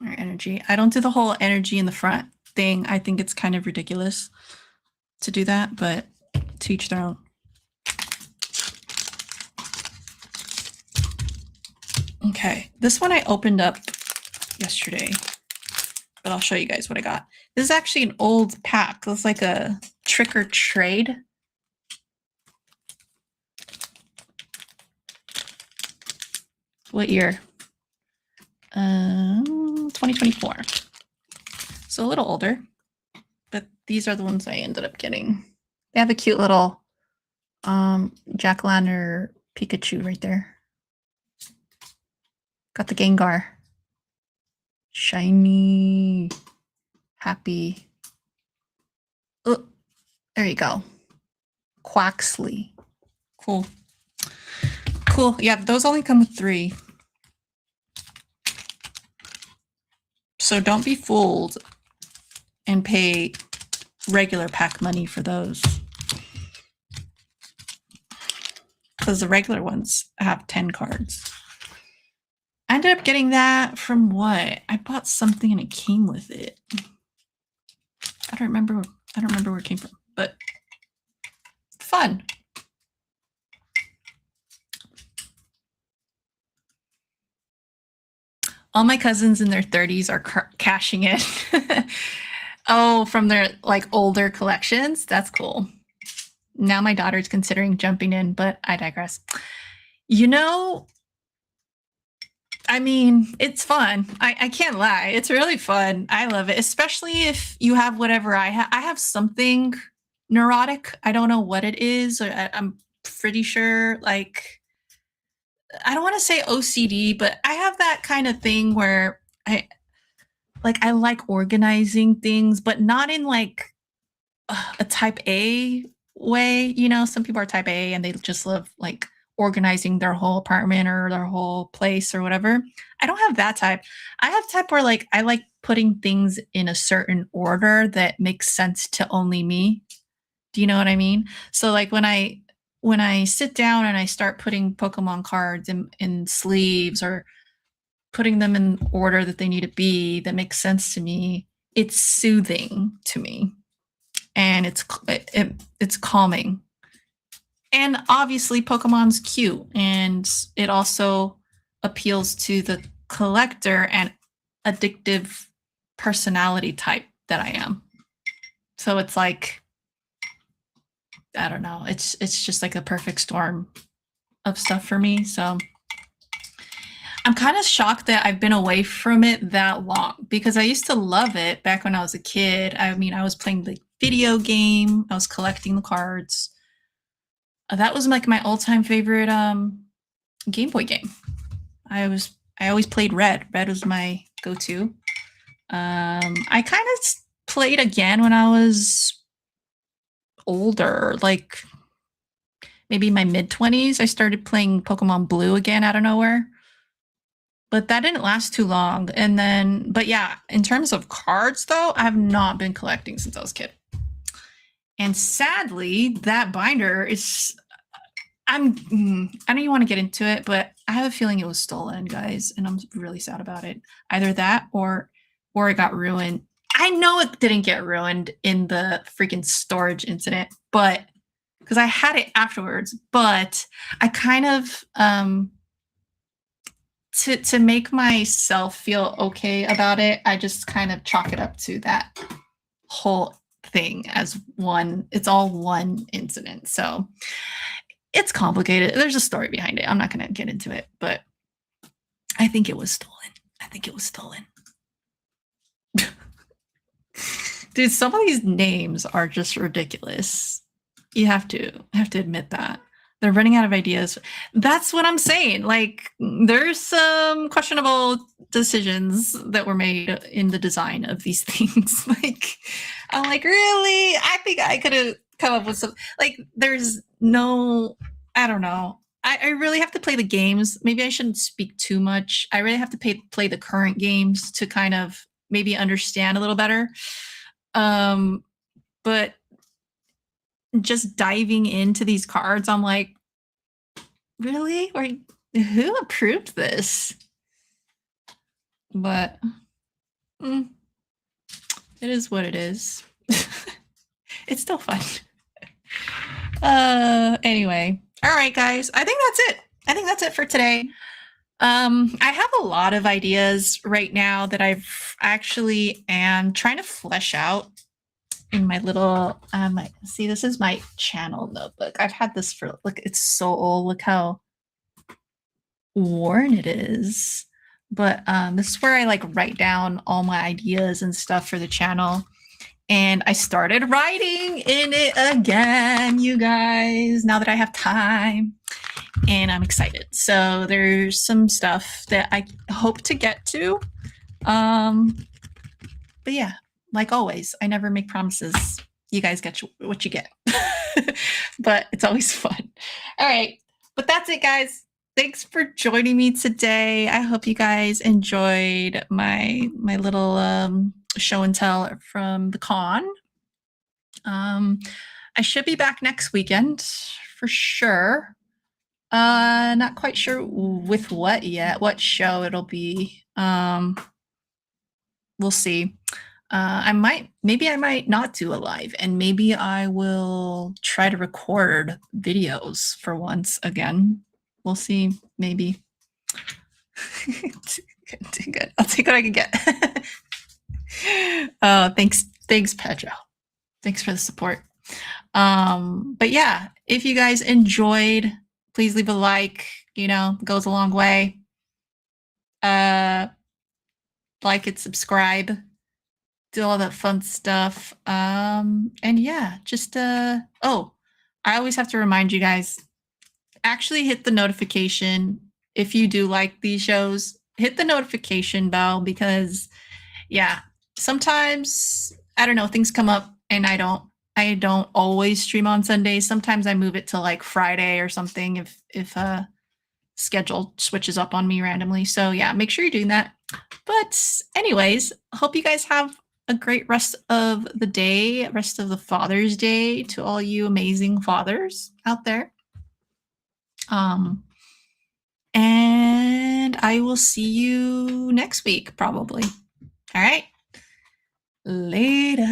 Our energy. I don't do the whole energy in the front thing. I think it's kind of ridiculous to do that, but to each their own. Okay, this one I opened up yesterday, but I'll show you guys what I got. This is actually an old pack. It's like a trick or trade. What year? 2024. So a little older, but these are the ones I ended up getting. They have a cute little jack-o'-lantern Pikachu right there. Got the Gengar. Shiny. Happy. Oh, there you go. Quaxley. Cool. Cool. Yeah, those only come with 3. So don't be fooled and pay regular pack money for those. Because the regular ones have 10 cards. I ended up getting that from what? I bought something and it came with it. I don't remember where it came from, but fun. All my cousins in their 30s are cashing in. Oh, from their like older collections. That's cool. Now my daughter's considering jumping in, but I digress. You know, I mean, it's fun. I can't lie. It's really fun. I love it, especially if you have whatever I have. I have something neurotic. I don't know what it is. I'm pretty sure, like, I don't want to say OCD, but I have that kind of thing where I like organizing things, but not in like a type A way. You know, some people are type A and they just love like organizing their whole apartment or their whole place or whatever. I don't have that type. I have type where like I like putting things in a certain order that makes sense to only me. Do you know what I mean? So like when I sit down and I start putting Pokemon cards in sleeves or putting them in order that they need to be that makes sense to me, it's soothing to me and it's calming. And obviously Pokemon's cute and it also appeals to the collector and addictive personality type that I am. So it's like, I don't know, it's just like a perfect storm of stuff for me. So I'm kind of shocked that I've been away from it that long because I used to love it back when I was a kid. I mean, I was playing the video game, I was collecting the cards. That was like my all-time favorite Game Boy game. I always played Red. Red was my go-to. I kind of played again when I was older, like maybe my mid-20s. I started playing Pokemon Blue again out of nowhere. But that didn't last too long. And then, but yeah, in terms of cards though, I have not been collecting since I was a kid. And sadly, that binder is, I don't even want to get into it, but I have a feeling it was stolen, guys, and I'm really sad about it. Either that or it got ruined. I know it didn't get ruined in the freaking storage incident, but because I had it afterwards, but I kind of to make myself feel okay about it, I just kind of chalk it up to that whole thing as one. It's all one incident. So it's complicated. There's a story behind it. I'm not going to get into it, but I think it was stolen. I think it was stolen. Dude, some of these names are just ridiculous. You have to admit that. They're running out of ideas. That's what I'm saying. Like, there's some questionable decisions that were made in the design of these things. Like, I'm like, really? I think I could have come up with some. Like, there's no, I don't know. I really have to play the games. Maybe I shouldn't speak too much. I really have to play the current games to kind of maybe understand a little better. But just diving into these cards, I'm like, really? Or who approved this? But it is what it is. It's still fun. Anyway, all right, guys. I think that's it. I think that's it for today. I have a lot of ideas right now that I've actually am trying to flesh out in my little see, this is my channel notebook. I've had this for, look, it's so old. Look how worn it is. But this is where I like write down all my ideas and stuff for the channel. And I started writing in it again, you guys, now that I have time. And I'm excited. So there's some stuff that I hope to get to. But yeah, like always, I never make promises. You guys get what you get. But it's always fun. All right. But that's it, guys. Thanks for joining me today. I hope you guys enjoyed my little show and tell from the con. I should be back next weekend for sure. Not quite sure with what yet, what show it'll be. We'll see. Maybe I might not do a live, and maybe I will try to record videos for once again. We'll see, maybe. Good. I'll take what I can get. Thanks, Pedro. Thanks for the support. But yeah, if you guys enjoyed, please leave a like, goes a long way. Like it, subscribe, do all that fun stuff. And yeah, just oh, I always have to remind you guys, actually hit the notification if you do like these shows. Hit the notification bell, because yeah, sometimes, I don't know, things come up and I don't always stream on Sundays. Sometimes I move it to like Friday or something if schedule switches up on me randomly. So yeah, make sure you're doing that. But anyways, hope you guys have a great rest of the day, rest of the Father's Day to all you amazing fathers out there. And I will see you next week, probably. All right. Later.